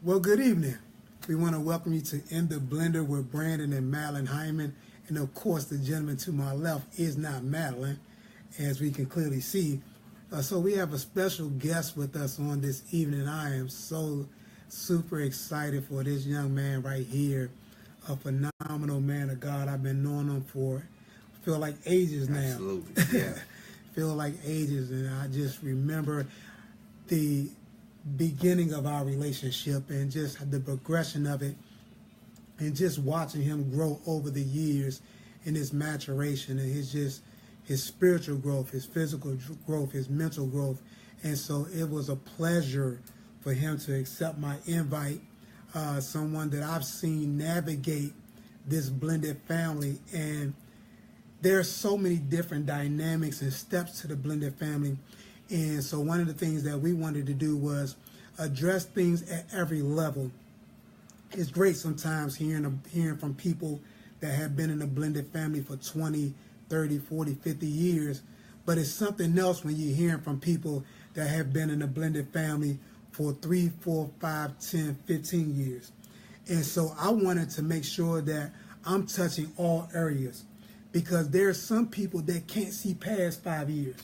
Well, good evening. We want to welcome you to In the Blender with Brandon and Madeline Hyman. And of course, the gentleman to my left is not Madeline, as we can clearly see. So we have a special guest with us on this evening. I am so super excited for this young man right here, a phenomenal man of God. I've been knowing him for, feel like ages now. Absolutely, yeah. Feel like ages, and I just remember the beginning of our relationship and just the progression of it, and just watching him grow over the years in his maturation and his spiritual growth, his physical growth, his mental growth. And so it was a pleasure for him to accept my invite, someone that I've seen navigate this blended family. And there are so many different dynamics and steps to the blended family. And so one of the things that we wanted to do was address things at every level. It's great sometimes hearing from people that have been in a blended family for 20, 30, 40, 50 years. But it's something else when you're hearing from people that have been in a blended family for 3, 4, 5, 10, 15 years. And so I wanted to make sure that I'm touching all areas, because there are some people that can't see past 5 years.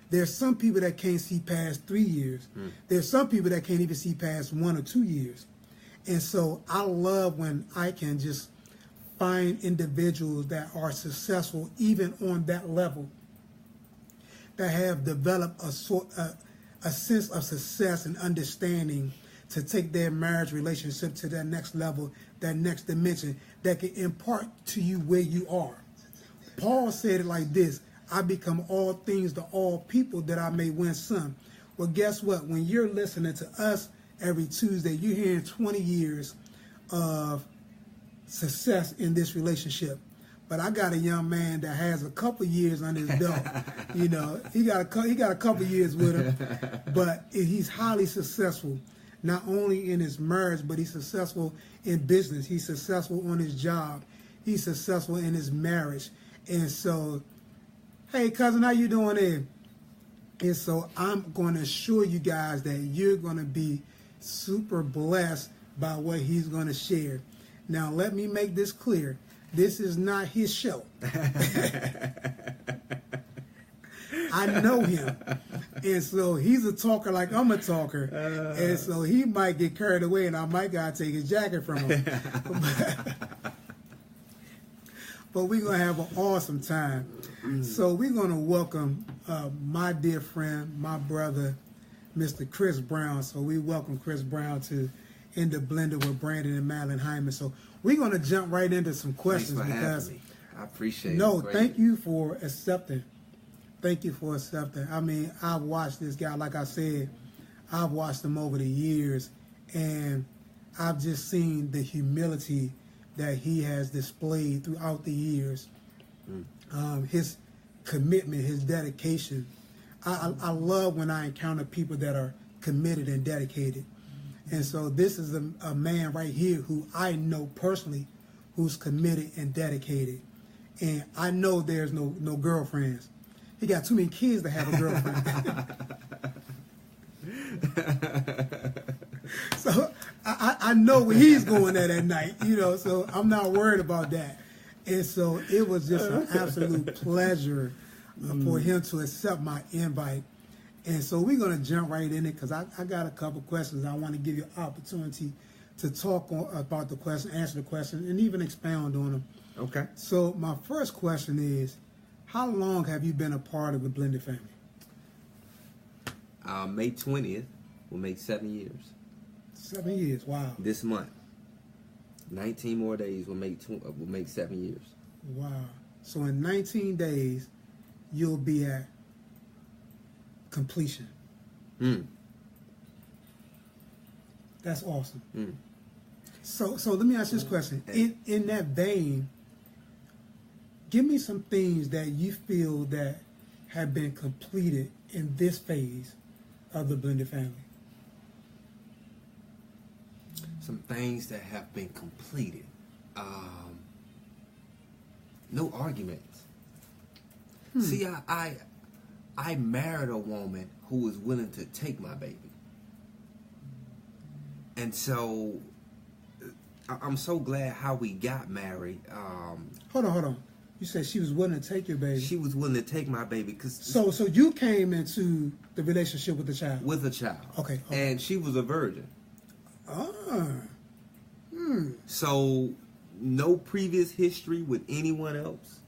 There's some people that can't see past 3 years. There's some people that can't even see past 1 or 2 years. And so I love when I can just find individuals that are successful even on that level, that have developed a sense of success and understanding to take their marriage relationship to that next level, that next dimension, that can impart to you where you are. Paul said it like this: I become all things to all people that I may win some. Well, guess what? When you're listening to us every Tuesday, you're hearing 20 years of success in this relationship. But I got a young man that has a couple years on his belt. You know, he got a couple years with him, but he's highly successful, not only in his marriage, but he's successful in business. He's successful on his job. He's successful in his marriage. And so, hey, cousin, how you doing there? And so I'm going to assure you guys that you're going to be super blessed by what he's going to share. Now, let me make this clear. This is not his show. I know him. And so he's a talker like I'm a talker. And so he might get carried away, and I might got to take his jacket from him. But we're going to have an awesome time. So we're going to welcome my dear friend, my brother, Mr. Chris Brown. So we welcome Chris Brown to In the Blender with Brandon and Madeline Hyman. So we're going to jump right into some questions. Thanks for because having me. I appreciate it. No, thank you for accepting. Thank you for accepting. I mean, I've watched this guy, like I said, I've watched him over the years, and I've just seen the humility that he has displayed throughout the years. His commitment, his dedication. I love when I encounter people that are committed and dedicated. And so this is a man right here who I know personally, who's committed and dedicated. And I know there's no girlfriends. He got too many kids to have a girlfriend. So I know where he's going at night, you know, so I'm not worried about that. And so it was just an absolute pleasure for him to accept my invite. And so we're going to jump right in it, because I got a couple questions. I want to give you an opportunity to talk about the question, answer the question, and even expound on them. Okay. So my first question is, how long have you been a part of the blended family? May 20th will make 7 years. 7 years, wow. This month. 19 more days will make 7 years. Wow. So in 19 days, you'll be at completion. That's awesome. So let me ask this question. In that vein, give me some things that you feel that have been completed in this phase of the blended family. Some things that have been completed. No arguments. See, I married a woman who was willing to take my baby. And so I'm so glad how we got married. Hold on. You said she was willing to take your baby. She was willing to take my baby because So you came into the relationship with the child. with a child. Okay. And she was a virgin. So no previous history with anyone else.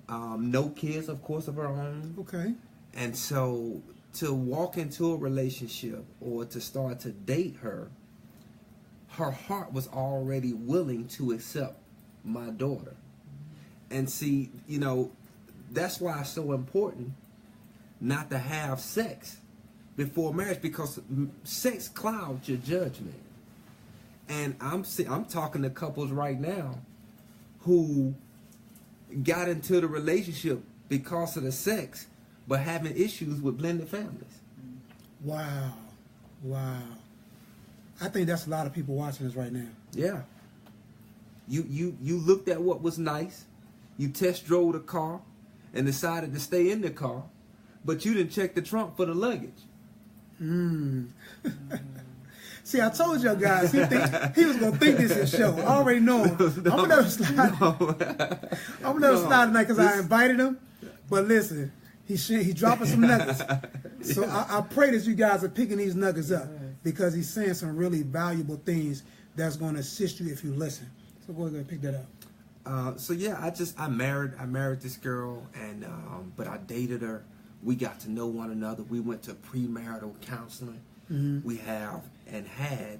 No kids, of course, of her own. Okay. And so to walk into a relationship or to start to date her heart was already willing to accept my daughter. And see, that's why it's so important not to have sex before marriage, because sex clouds your judgment. And I'm talking to couples right now who got into the relationship because of the sex, but having issues with blended families. Wow. I think that's a lot of people watching us right now. Yeah. You looked at what was nice, you test drove the car, and decided to stay in the car, but you didn't check the trunk for the luggage. See, I told y'all guys he was gonna think this is a show. I already know him. I'm gonna let him slide. I'm gonna let him slide tonight because I invited him. But listen, he dropping some nuggets. So I pray that you guys are picking these nuggets up, because he's saying some really valuable things that's going to assist you if you listen. So go ahead and pick that up. I married this girl, and but I dated her. We got to know one another. We went to premarital counseling. Mm-hmm. We have and had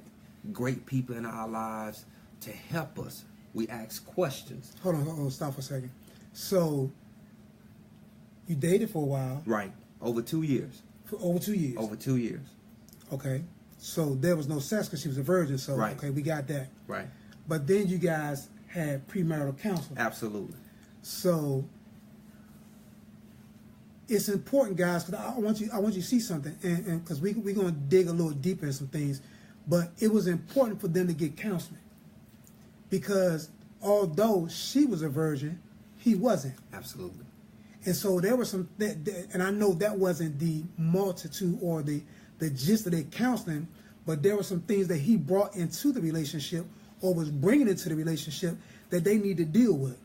great people in our lives to help us. We ask questions. Hold on, stop for a second. So you dated for a while, right? Over 2 years. For over 2 years. Over 2 years. Okay. So there was no sex because she was a virgin. So right. Okay, we got that. Right. But then you guys had premarital counseling. Absolutely. So it's important, guys, because I want you to see something, and because we're going to dig a little deeper in some things, but it was important for them to get counseling, because although she was a virgin, he wasn't. Absolutely. And so there was some, and I know that wasn't the multitude or the gist of their counseling, but there were some things that he brought into the relationship or was bringing into the relationship that they need to deal with.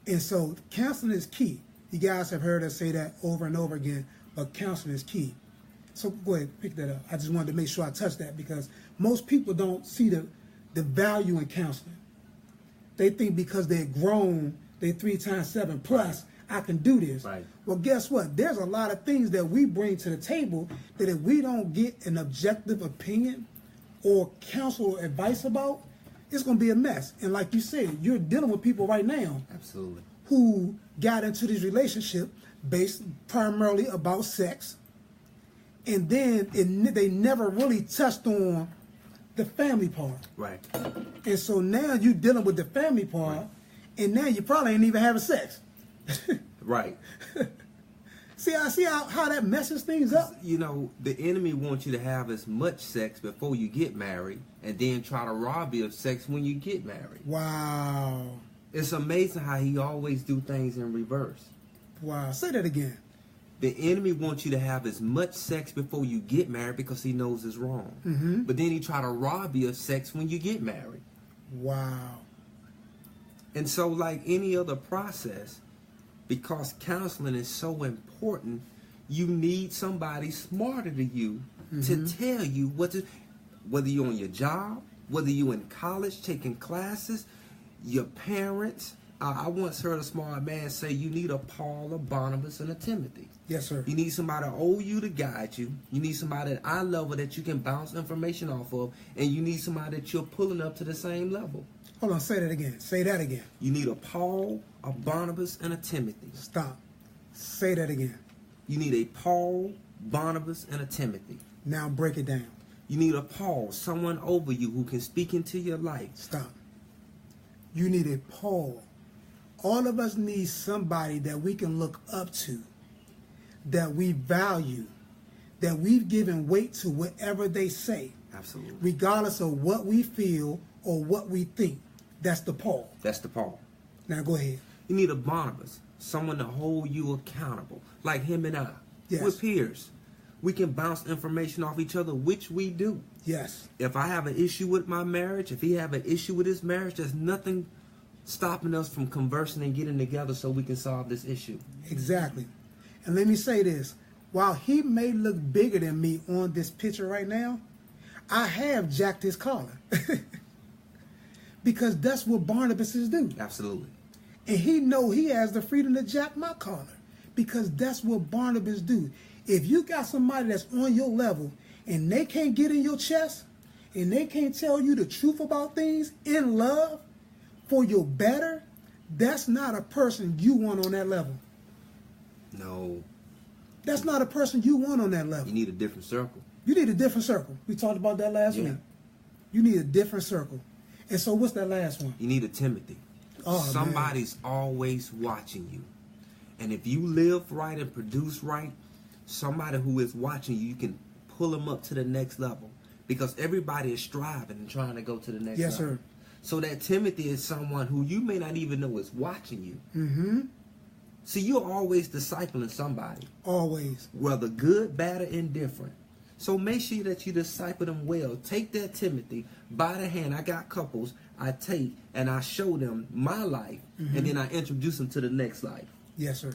And so counseling is key. You guys have heard us say that over and over again, but counseling is key. So go ahead, pick that up. I just wanted to make sure I touched that, because most people don't see the value in counseling. They think because they're grown, they're 3 times 7 plus, I can do this. Right. Well, guess what? There's a lot of things that we bring to the table that if we don't get an objective opinion or counsel or advice about, it's going to be a mess. And like you said, you're dealing with people right now. Absolutely. Who got into this relationship based primarily about sex, and then they never really touched on the family part. Right. And so now you're dealing with the family part, right. And now you probably ain't even having sex. Right. See how that messes things up? The enemy wants you to have as much sex before you get married, and then try to rob you of sex when you get married. Wow. It's amazing how he always do things in reverse. Wow. Say that again. The enemy wants you to have as much sex before you get married because he knows it's wrong. Mm-hmm. But then he try to rob you of sex when you get married. Wow. And so like any other process, because counseling is so important, you need somebody smarter than you to tell you whether you're on your job, whether you're in college taking classes, your parents. I once heard a smart man say you need a Paul, a Barnabas, and a Timothy. Yes, sir. You need somebody owe you to guide you. You need somebody at eye level that you can bounce information off of, and you need somebody that you're pulling up to the same level. Hold on, say that again. Say that again. You need a Paul, a Barnabas, and a Timothy. Stop. Say that again. You need a Paul, Barnabas, and a Timothy. Now break it down. You need a Paul, someone over you who can speak into your life. Stop. You need a Paul. All of us need somebody that we can look up to, that we value, that we've given weight to whatever they say. Absolutely. Regardless of what we feel or what we think. That's the Paul. That's the Paul. Now go ahead. You need a Barnabas, someone to hold you accountable, like him and I. Yes. We're peers. We can bounce information off each other, which we do. Yes. If I have an issue with my marriage, if he have an issue with his marriage, there's nothing stopping us from conversing and getting together so we can solve this issue. Exactly. And let me say this. While he may look bigger than me on this picture right now, I have jacked his collar. Because that's what Barnabases do. Absolutely. And he know he has the freedom to jack my collar. Because that's what Barnabas do. If you got somebody that's on your level and they can't get in your chest and they can't tell you the truth about things in love for your better, that's not a person you want on that level. No. That's not a person you want on that level. You need a different circle. You need a different circle. We talked about that last week. You need a different circle. And so what's that last one? You need a Timothy. Oh, somebody's always watching you. And if you live right and produce right, somebody who is watching you, you can pull them up to the next level. Because everybody is striving and trying to go to the next level. Yes, sir. So that Timothy is someone who you may not even know is watching you. Mm-hmm. See, you're always discipling somebody. Always. Whether good, bad, or indifferent. So make sure that you disciple them well. Take that Timothy by the hand. I got couples I take and I show them my life. Mm-hmm. And then I introduce them to the next life. Yes, sir.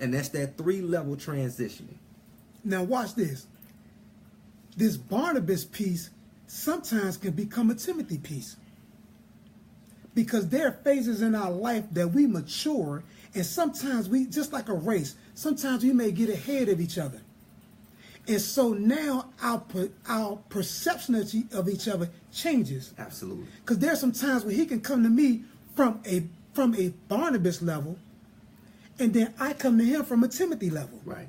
And that's that 3-level transitioning. Now watch this. This Barnabas piece sometimes can become a Timothy piece. Because there are phases in our life that we mature, and sometimes we, just like a race, sometimes we may get ahead of each other. And so now our perception of each other changes. Absolutely. Because there's some times where he can come to me from a Barnabas level, and then I come to him from a Timothy level. Right.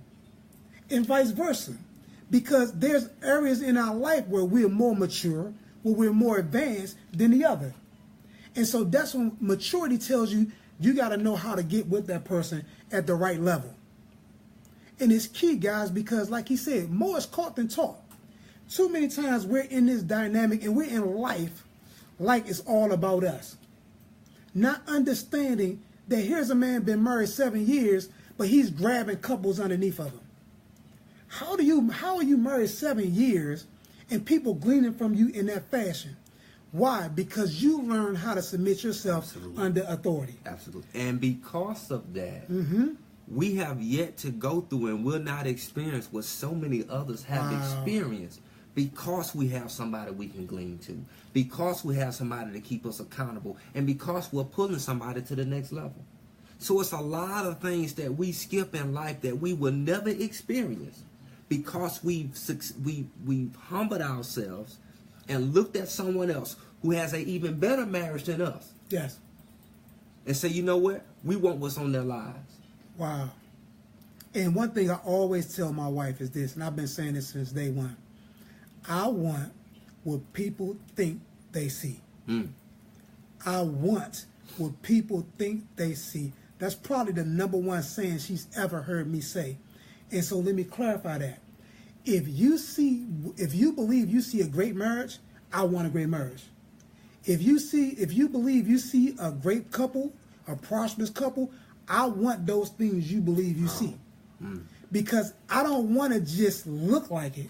And vice versa. Because there's areas in our life where we're more mature, where we're more advanced than the other. And so that's when maturity tells you, you got to know how to get with that person at the right level. And it's key, guys, because like he said, more is caught than taught. Too many times we're in this dynamic and we're in life like it's all about us. Not understanding that here's a man been married 7 years, but he's grabbing couples underneath of him. How are you married 7 years and people gleaning from you in that fashion? Why? Because you learn how to submit yourself Absolutely. Under authority. Absolutely. And because of that, Mm-hmm. we have yet to go through and will not experience what so many others have Wow. experienced, because we have somebody we can glean to, because we have somebody to keep us accountable, and because we're pulling somebody to the next level. So it's a lot of things that we skip in life that we will never experience because we've humbled ourselves and looked at someone else who has an even better marriage than us. Yes. And say, you know what? We want what's on their lives. Wow. And one thing I always tell my wife is this, and I've been saying this since day one. I want what people think they see. Mm. I want what people think they see. That's probably the number one saying she's ever heard me say. And so let me clarify that. If you believe you see a great marriage, I want a great marriage. If you believe you see a great couple, a prosperous couple, I want those things you believe you see. Mm. Because I don't want to just look like it.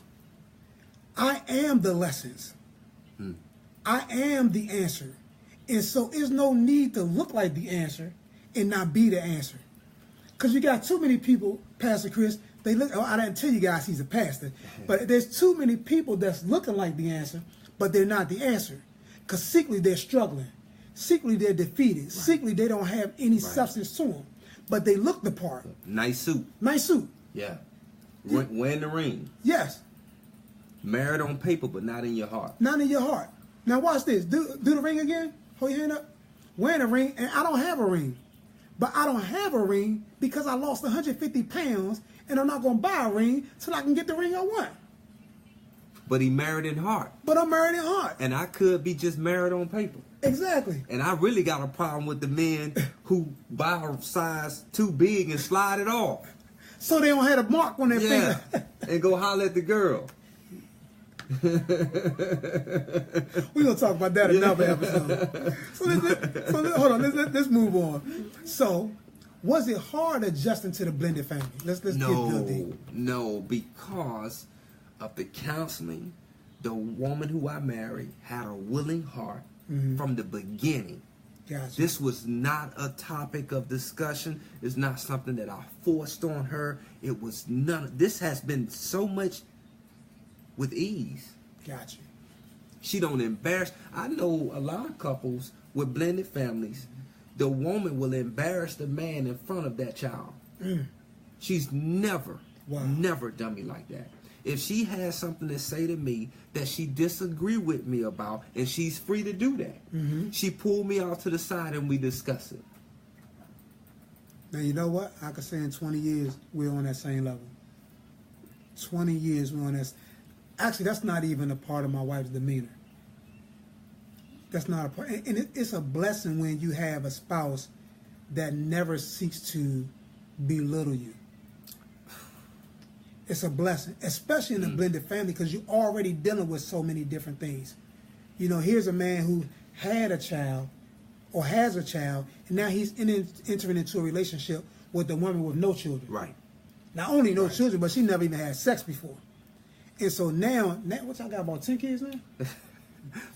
I am the lessons. Mm. I am the answer. And so there's no need to look like the answer and not be the answer. Because you got too many people, Pastor Chris, they look, I didn't tell you guys he's a pastor, but there's too many people that's looking like the answer, but they're not the answer. Because secretly they're struggling. Secretly they're defeated. Right. Secretly they don't have any substance to them. But they look the part. Nice suit. Nice suit. Yeah. Wearing the ring. Yes. Married on paper, but not in your heart. Not in your heart. Now watch this. Do the ring again. Hold your hand up. Wearing a ring, and I don't have a ring. But I don't have a ring because I lost 150 pounds, and I'm not going to buy a ring till I can get the ring I want. But he married in heart. But I'm married in heart. And I could be just married on paper. Exactly. And I really got a problem with the men who buy a size too big and slide it off. So they don't have a mark on their finger. And go holler at the girl. We're going to talk about that in another episode. So hold on, let's move on. So Was it hard adjusting to the blended family? Let's get real deep. No, because of the counseling, the woman who I married had a willing heart from the beginning. Gotcha. This was not a topic of discussion. It's not something that I forced on her. It was none. This has been so much with ease. Gotcha. She don't embarrass. I know a lot of couples with blended families. The woman will embarrass the man in front of that child. She's never done me like that. If she has something to say to me that she disagree with me about, and she's free to do that, she pulled me out to the side and we discuss it. Now, you know what? I could say in 20 years, we're on that same level. 20 years, we're on that. Actually, that's not even a part of my wife's demeanor. That's not a part. And it's a blessing when you have a spouse that never seeks to belittle you. It's a blessing, especially in a blended family, because you're already dealing with so many different things. You know, here's a man who had a child or has a child, and now he's entering into a relationship with a woman with no children. Right. Not only no children, but she never even had sex before. And so now what y'all got, about 10 kids now?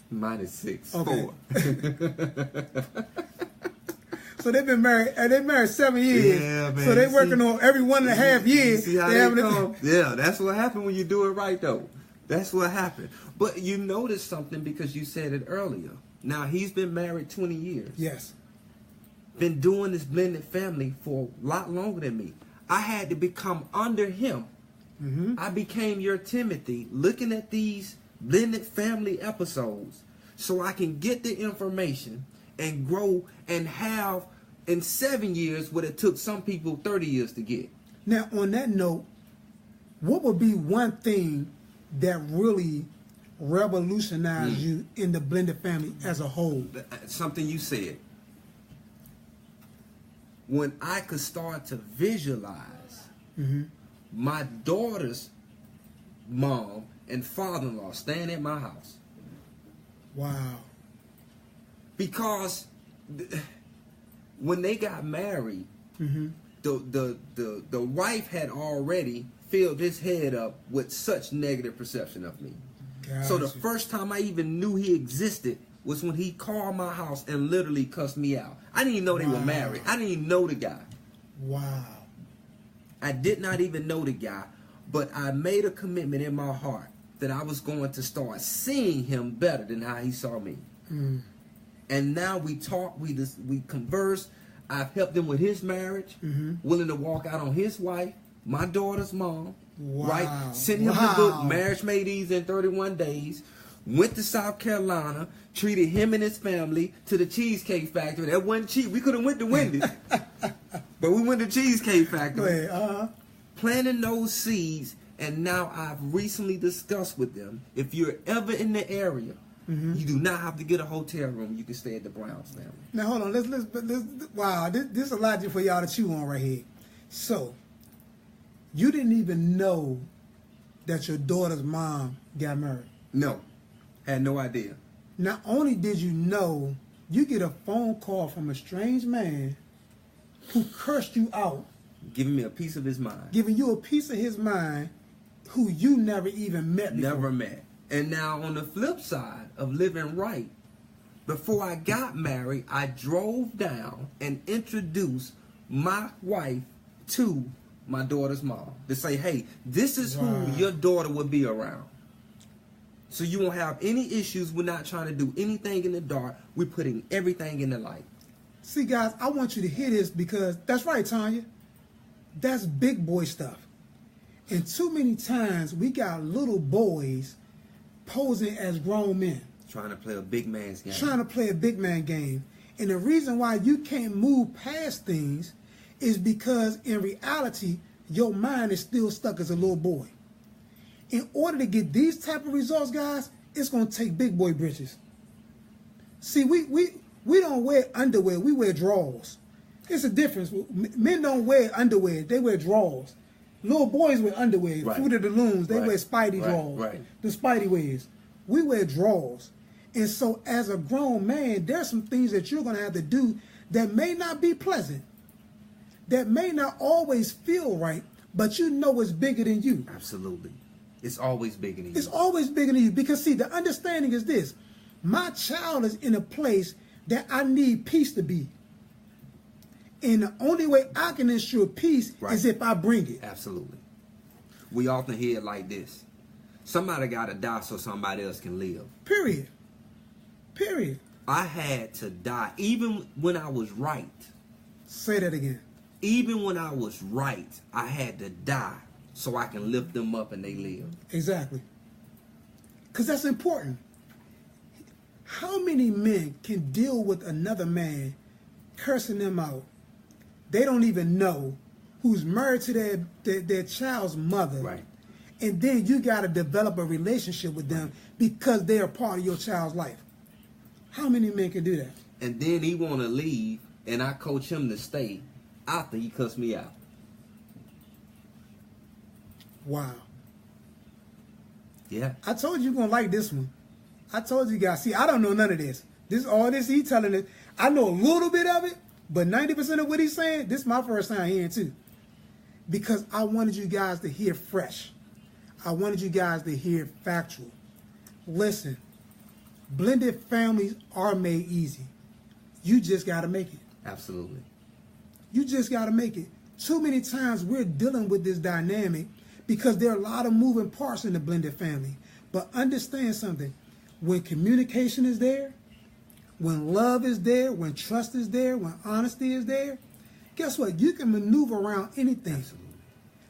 Mine is 6. Okay. 4. So they've been married. They married 7 years. Yeah, man. So they're working on every 1.5 years. See how they come? Yeah, that's what happened when you do it right, though. That's what happened. But you noticed something because you said it earlier. Now, he's been married 20 years. Yes. Been doing this blended family for a lot longer than me. I had to become under him. I became your Timothy, looking at these blended family episodes so I can get the information and grow and have in 7 years what it took some people 30 years to get. Now, on that note, what would be one thing that really revolutionized you in the blended family as a whole? Something you said. When I could start to visualize my daughter's mom and father-in-law staying at my house. Wow. Because when they got married, the wife had already filled his head up with such negative perception of me. Gotcha. So the first time I even knew he existed was when he called my house and literally cussed me out. I didn't even know they were married. I didn't even know the guy. Wow. I did not even know the guy, but I made a commitment in my heart that I was going to start seeing him better than how he saw me. And now we talk, we converse. I've helped him with his marriage, willing to walk out on his wife, my daughter's mom, right? Sent him the book, Marriage Made Easy in 31 Days. Went to South Carolina, treated him and his family to the Cheesecake Factory. That wasn't cheap. We could have went to Wendy's, but we went to Cheesecake Factory. Planting those seeds, and now I've recently discussed with them, if you're ever in the area, you do not have to get a hotel room. You can stay at the Browns family. Now hold on. Let's wow, this is a lot for y'all to chew on right here. So, you didn't even know that your daughter's mom got married? No. Had no idea. Not only did you know, you get a phone call from a strange man who cursed you out. Giving me a piece of his mind. Giving you a piece of his mind who you never even met before. Never met. And now on the flip side of living right, before I got married, I drove down and introduced my wife to my daughter's mom to say, hey, this is who your daughter would be around. So you won't have any issues. We're not trying to do anything in the dark. We're putting everything in the light. See, guys, I want you to hear this because that's right, Tanya. That's big boy stuff. And too many times we got little boys posing as grown men. Trying to play a big man's game. Trying to play a big man game. And the reason why you can't move past things is because in reality, your mind is still stuck as a little boy. In order to get these type of results, guys, it's going to take big boy britches. See, we don't wear underwear. We wear drawers. It's a difference. Men don't wear underwear. They wear drawers. Little boys wear underwear. Right. Fruit of the Looms, they wear Spidey drawers. Right. The Spidey wears. We wear drawers. And so as a grown man, there's some things that you're going to have to do that may not be pleasant. that may not always feel right, but you know it's bigger than you. Absolutely. It's always bigger than you. It's always bigger than you. Because, see, the understanding is this. My child is in a place that I need peace to be. And the only way I can ensure peace is if I bring it. Absolutely. We often hear it like this. Somebody got to die so somebody else can live. Period. Period. I had to die even when I was right. Say that again. Even when I was right, I had to die so I can lift them up and they live. Exactly. Because that's important. How many men can deal with another man cursing them out? They don't even know, who's married to their child's mother. Right. And then you got to develop a relationship with them because they are part of your child's life. How many men can do that? And then he want to leave, and I coach him to stay after he cussed me out. Wow. Yeah. I told you you're going to like this one. I told you guys. See, I don't know none of this. All this he telling it. I know a little bit of it, but 90% of what he's saying, this is my first time hearing too. Because I wanted you guys to hear fresh. I wanted you guys to hear factual. Listen, blended families are made easy. You just got to make it. Absolutely. You just got to make it. Too many times we're dealing with this dynamic because there are a lot of moving parts in the blended family. But understand something. When communication is there, when love is there, when trust is there, when honesty is there, guess what? You can maneuver around anything. Absolutely.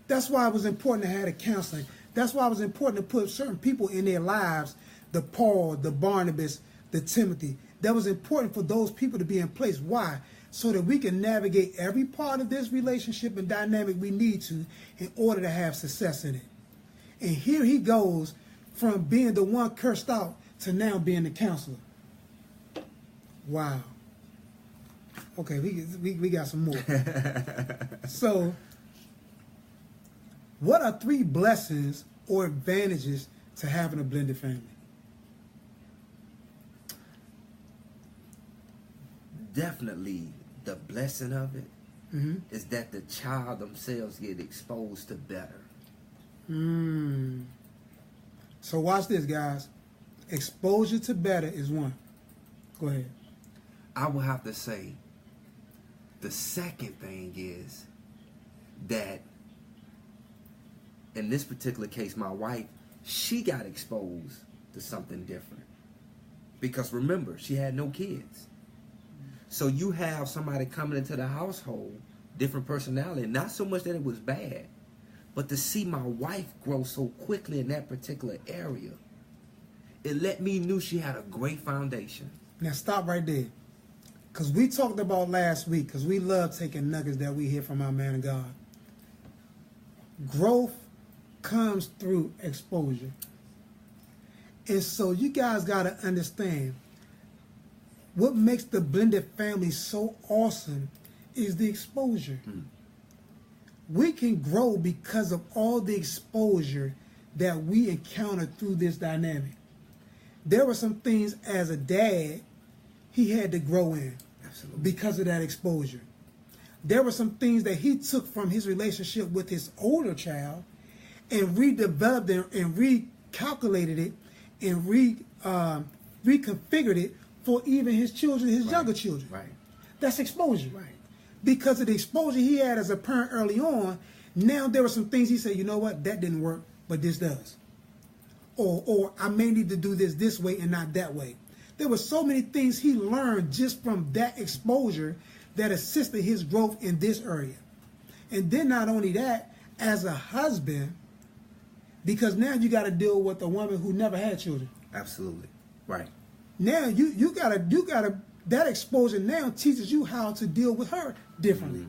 That's why it was important to have the counseling. That's why it was important to put certain people in their lives, the Paul, the Barnabas, the Timothy. That was important for those people to be in place. Why? So that we can navigate every part of this relationship and dynamic we need to in order to have success in it. And here he goes from being the one cursed out to now being the counselor. Wow. Okay, we got some more. So, what are 3 blessings or advantages to having a blended family? Definitely the blessing of it is that the child themselves get exposed to better. So watch this, guys. Exposure to better is one. Go ahead. I would have to say the second thing is that in this particular case, my wife, she got exposed to something different. Because remember, she had no kids. So you have somebody coming into the household, different personality, not so much that it was bad, but to see my wife grow so quickly in that particular area, it let me know she had a great foundation. Now stop right there. Because we talked about last week, because we love taking nuggets that we hear from our man of God. Growth comes through exposure. And so you guys got to understand, what makes the blended family so awesome is the exposure. We can grow because of all the exposure that we encounter through this dynamic. There were some things as a dad he had to grow in. Absolutely. Because of that exposure. There were some things that he took from his relationship with his older child and redeveloped it and recalculated it and reconfigured it for even his children, his younger children. Right. That's exposure. Right. Because of the exposure he had as a parent early on, now there were some things he said, you know what, that didn't work, but this does. Or I may need to do this way and not that way. There were so many things he learned just from that exposure that assisted his growth in this area. And then not only that, as a husband, because now you got to deal with a woman who never had children. Absolutely. Right. Now you gotta that exposure now teaches you how to deal with her differently.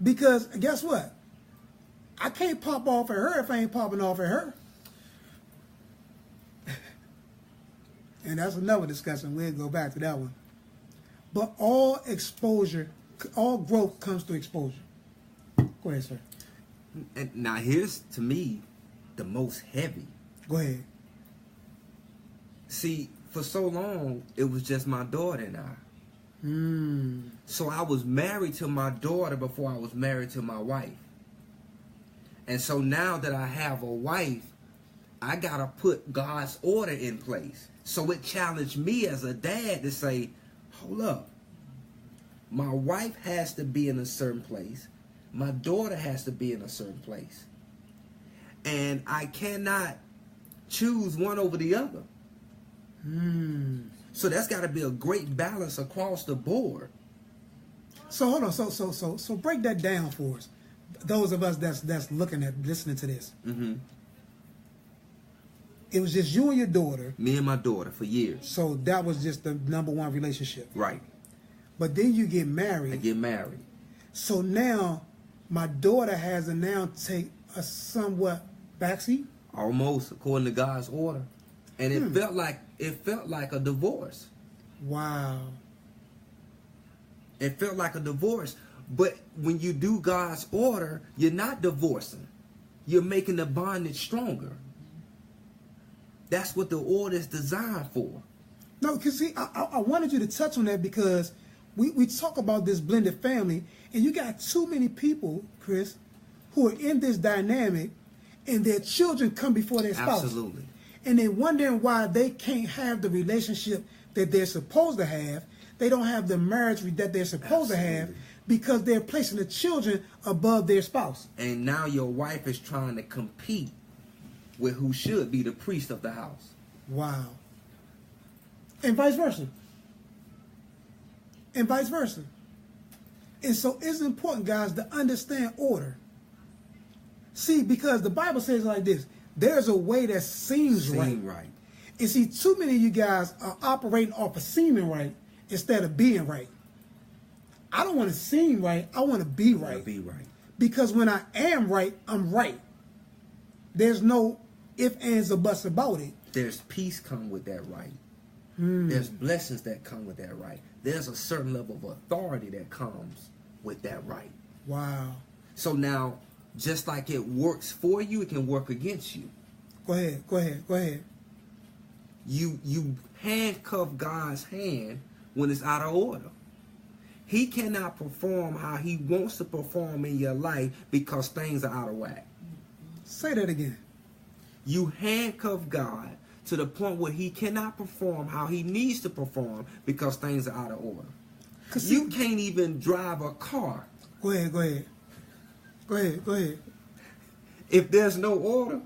Because guess what? I can't pop off at her if I ain't popping off at her. And that's another discussion. We'll go back to that one. But all exposure, all growth comes through exposure. Go ahead, sir. And now here's, to me, the most heavy. Go ahead. See, for so long, it was just my daughter and I. So I was married to my daughter before I was married to my wife. And so now that I have a wife, I got to put God's order in place. So it challenged me as a dad to say, hold up. My wife has to be in a certain place. My daughter has to be in a certain place. And I cannot choose one over the other. So that's got to be a great balance across the board. So hold on. So break that down for us. Those of us that's listening to this. It was just you and your daughter. Me and my daughter for years. So that was just the number one relationship. Right. But then you get married. I get married. So now my daughter has to now take a somewhat backseat. Almost according to God's order. And it felt like a divorce. Wow. It felt like a divorce. But when you do God's order, you're not divorcing. You're making the bondage stronger. That's what the order is designed for. No, because see, I wanted you to touch on that because we talk about this blended family, and you got too many people, Chris, who are in this dynamic, and their children come before their spouse. Absolutely. And they're wondering why they can't have the relationship that they're supposed to have. They don't have the marriage that they're supposed to have because they're placing the children above their spouse. And now your wife is trying to compete with who should be the priest of the house. Wow. And vice versa. And vice versa. And so it's important, guys, to understand order. See, because the Bible says it like this. There's a way that seems right. And see, too many of you guys are operating off of seeming right instead of being right. I don't want to seem right. I want to be right. Because when I am right, I'm right. There's no ifs, ands, or buts about it. There's peace come with that right. There's blessings that come with that right. There's a certain level of authority that comes with that right. Wow. So now, just like it works for you, it can work against you. Go ahead. You handcuff God's hand when it's out of order. He cannot perform how he wants to perform in your life because things are out of whack. Say that again. You handcuff God to the point where he cannot perform how he needs to perform because things are out of order. You can't even drive a car. Go ahead. If there's no order,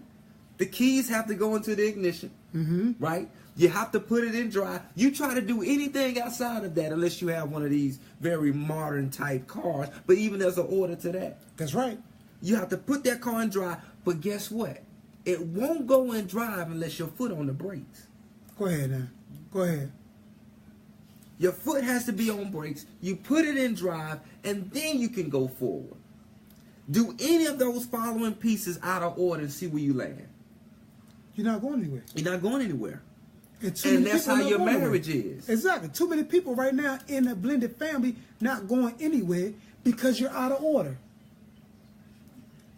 the keys have to go into the ignition, right? You have to put it in drive. You try to do anything outside of that unless you have one of these very modern type cars. But even there's an order to that. That's right. You have to put that car in drive. But guess what? It won't go in drive unless your foot on the brakes. Go ahead now. Go ahead. Your foot has to be on brakes. You put it in drive, and then you can go forward. Do any of those following pieces out of order and see where you land. You're not going anywhere. You're not going anywhere. And that's how your marriage is. Exactly. Too many people right now in a blended family not going anywhere because you're out of order.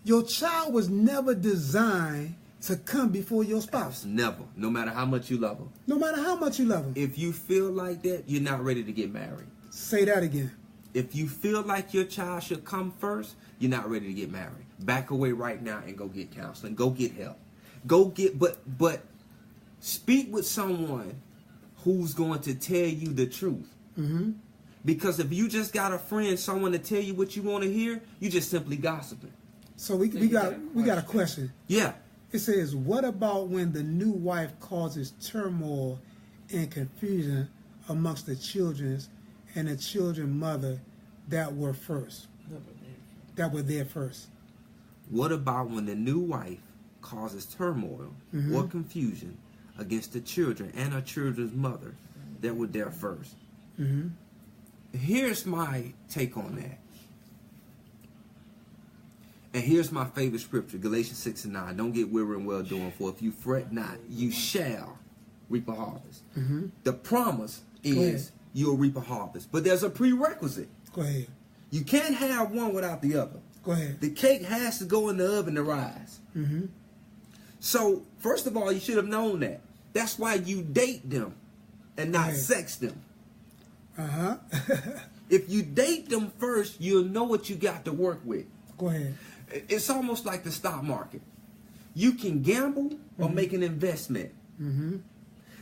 Your child was never designed to come before your spouse. Never. No matter how much you love them. No matter how much you love them. If you feel like that, you're not ready to get married. Say that again. If you feel like your child should come first, you're not ready to get married. Back away right now and go get counseling. Go get help. But speak with someone who's going to tell you the truth. Because if you just got a friend, someone to tell you what you want to hear, you just simply gossiping. So we got a question. Yeah. It says, what about when the new wife causes turmoil and confusion amongst the children and the children's mother that were there first? What about when the new wife causes turmoil or confusion against the children and her children's mother that were there first? Here's my take on that. And here's my favorite scripture, Galatians 6:9. Don't get weary in well doing, for if you fret not, you shall reap a harvest. The promise is you'll reap a harvest. But there's a prerequisite. Go ahead. You can't have one without the other. Go ahead. The cake has to go in the oven to rise. So, first of all, you should have known that. That's why you date them and not sex them. Uh-huh. If you date them first, you'll know what you got to work with. Go ahead. It's almost like the stock market. You can gamble or make an investment. Mm-hmm.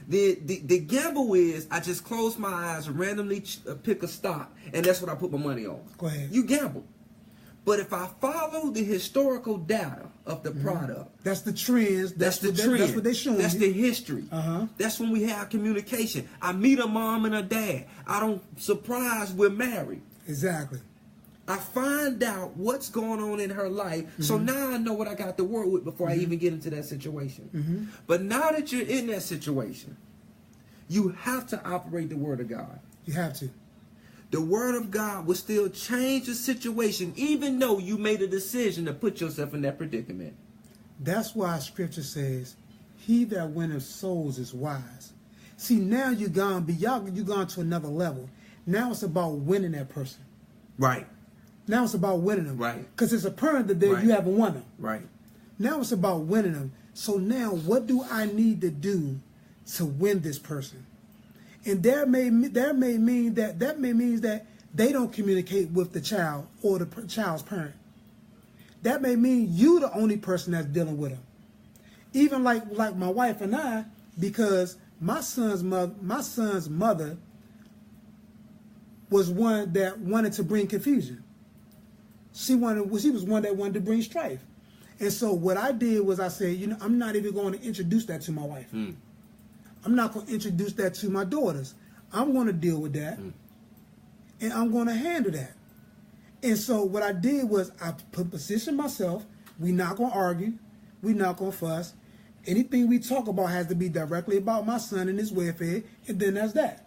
The gamble is I just close my eyes, randomly pick a stock, and that's what I put my money on. Go ahead. You gamble. But if I follow the historical data of the product, that's the trends. That's the trend. trend. That's what they showing. That's you. the history. Uh-huh. That's when we have communication. I meet a mom and a dad. I don't surprise we're married. Exactly. I find out what's going on in her life, so now I know what I got to work with before I even get into that situation. But now that you're in that situation, you have to operate the Word of God. You have to. The Word of God will still change the situation, even though you made a decision to put yourself in that predicament. That's why Scripture says, "He that winneth souls is wise." See, now you've gone to another level. Now it's about winning that person. Right. Now it's about winning them. Right. Because it's apparent that Right. you haven't won them. Right. Now it's about winning them. So now what do I need to do to win this person? And that may mean that they don't communicate with the child or the child's parent. That may mean you the only person that's dealing with them. Even like my wife and I, because my son's mother was one that wanted to bring confusion. She was one that wanted to bring strife. And so what I did was I said, I'm not even going to introduce that to my wife. I'm not going to introduce that to my daughters. I'm going to deal with that. And I'm going to handle that. And so what I did was I positioned myself. We're not going to argue. We're not going to fuss. Anything we talk about has to be directly about my son and his welfare. And then that's that.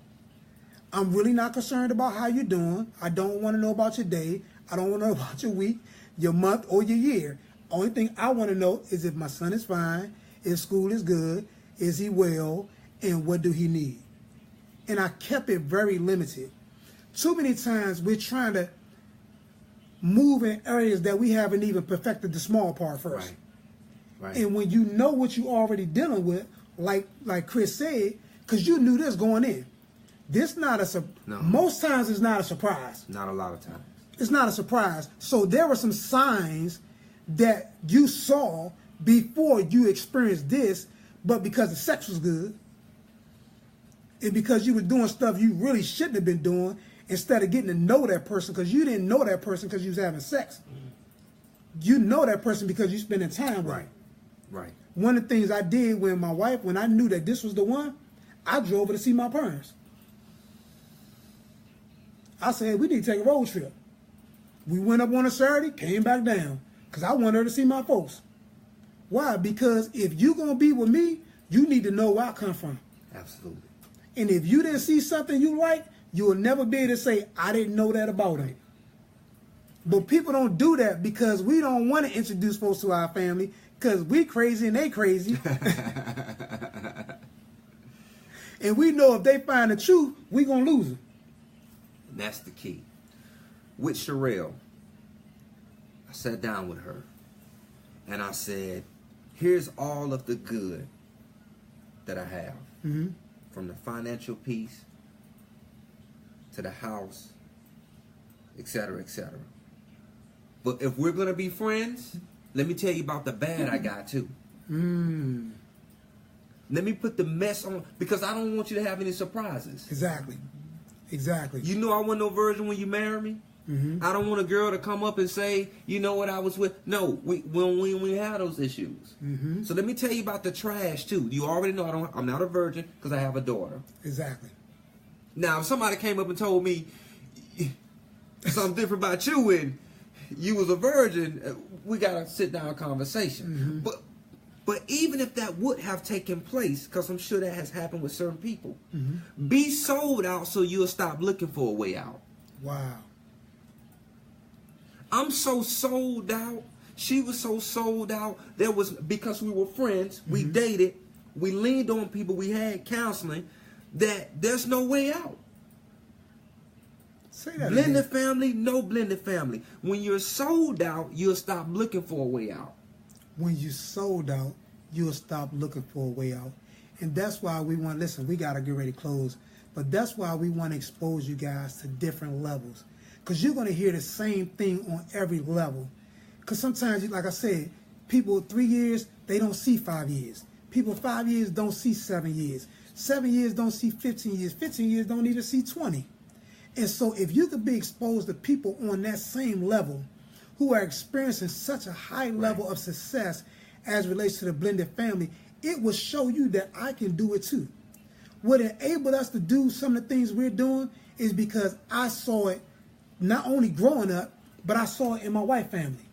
I'm really not concerned about how you're doing. I don't want to know about your day. I don't want to know about your week, your month, or your year. Only thing I want to know is if my son is fine, if school is good, is he well, and what do he need? And I kept it very limited. Too many times we're trying to move in areas that we haven't even perfected the small part first. Right. And when you know what you're already dealing with, like Chris said, because you knew this going in, this not most times it's not a surprise. Not a lot of times. It's not a surprise. So there were some signs that you saw before you experienced this, but because the sex was good, and because you were doing stuff you really shouldn't have been doing, instead of getting to know that person, because you didn't know that person because you was having sex. You know that person because you spending time with them. Right. One of the things I did when I knew that this was the one, I drove her to see my parents. I said, we need to take a road trip. We went up on a Saturday, came back down, because I wanted her to see my folks. Why? Because if you're going to be with me, you need to know where I come from. Absolutely. And if you didn't see something you like, you will never be able to say, I didn't know that about him. But people don't do that because we don't want to introduce folks to our family because we crazy and they crazy. And we know if they find the truth, we going to lose them. And that's the key. With Sherelle, I sat down with her and I said, here's all of the good that I have. From the financial piece to the house, etc., etc. But if we're going to be friends, let me tell you about the bad I got too. Let me put the mess on, because I don't want you to have any surprises. Exactly. You know I want no virgin when you marry me. I don't want a girl to come up and say, you know what I was with. No, when we have those issues. So let me tell you about the trash too. You already know I'm not a virgin because I have a daughter. Exactly. Now, if somebody came up and told me something different about you and you was a virgin, we got to sit down and conversation. But even if that would have taken place, because I'm sure that has happened with certain people, be sold out so you'll stop looking for a way out. Wow. I'm so sold out. She was so sold out. Because we were friends, we dated, we leaned on people, we had counseling, that there's no way out. Say that Blended again. family, no blended family. When you're sold out, you'll stop looking for a way out. When you sold out, you'll stop looking for a way out. And that's why we got to get ready to close. But that's why we want to expose you guys to different levels. Because you're going to hear the same thing on every level. Because sometimes, like I said, people 3 years, they don't see 5 years. People 5 years don't see 7 years. 7 years don't see 15 years. 15 years don't even see 20. And so if you could be exposed to people on that same level who are experiencing such a high level of success as relates to the blended family, it will show you that I can do it too. What enabled us to do some of the things we're doing is because I saw it not only growing up, but I saw it in my wife's family.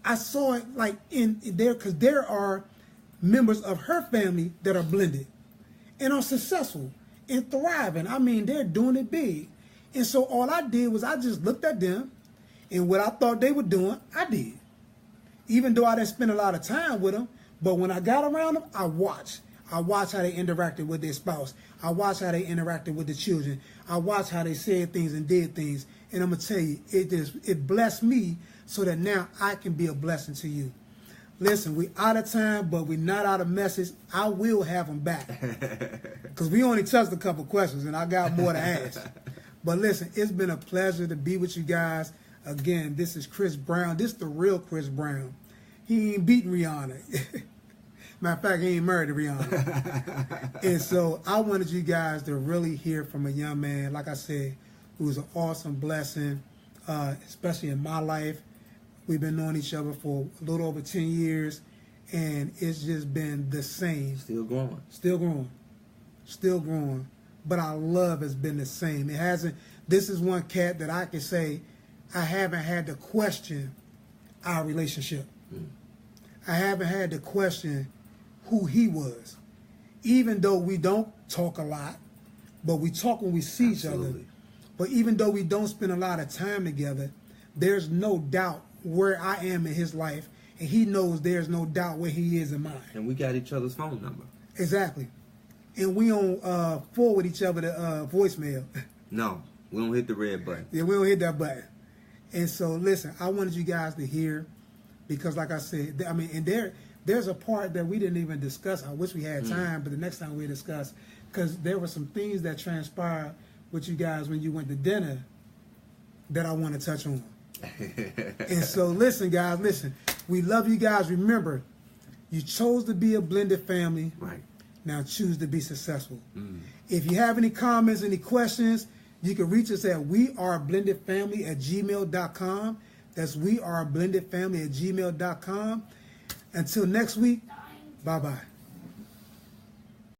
I saw it like in there, because there are members of her family that are blended and are successful and thriving. I mean, they're doing it big. And so all I did was I just looked at them, and what I thought they were doing, I did. Even though I didn't spend a lot of time with them, but when I got around them, I watched. I watched how they interacted with their spouse. I watched how they interacted with the children. I watched how they said things and did things. And I'm going to tell you, it blessed me so that now I can be a blessing to you. Listen, we out of time, but we're not out of message. I will have them back. Because we only touched a couple questions, and I got more to ask. But listen, it's been a pleasure to be with you guys. Again, this is Chris Brown. This is the real Chris Brown. He ain't beating Rihanna. Matter of fact, he ain't married to Rihanna. And so I wanted you guys to really hear from a young man, like I said, who's an awesome blessing, especially in my life. We've been knowing each other for a little over 10 years, and it's just been the same. Still growing. Still growing. Still growing. But our love has been the same. It hasn't. This is one cat that I can say I haven't had to question our relationship. I haven't had to question who he was. Even though we don't talk a lot, but we talk when we see each other. But even though we don't spend a lot of time together, there's no doubt where I am in his life, and he knows there's no doubt where he is in mine. And we got each other's phone number. Exactly. And we don't forward each other the voicemail. No, we don't hit the red button. Yeah, we don't hit that button. And so, listen, I wanted you guys to hear, because like I said, I mean, and there's a part that we didn't even discuss. I wish we had time, but the next time we'll discuss, because there were some things that transpired with you guys when you went to dinner that I want to touch on. And so, listen, guys, listen. We love you guys. Remember, you chose to be a blended family. Right. Now choose to be successful. If you have any comments, any questions, you can reach us at weareblendedfamily@gmail.com. That's weareblendedfamily@gmail.com. Until next week, bye-bye.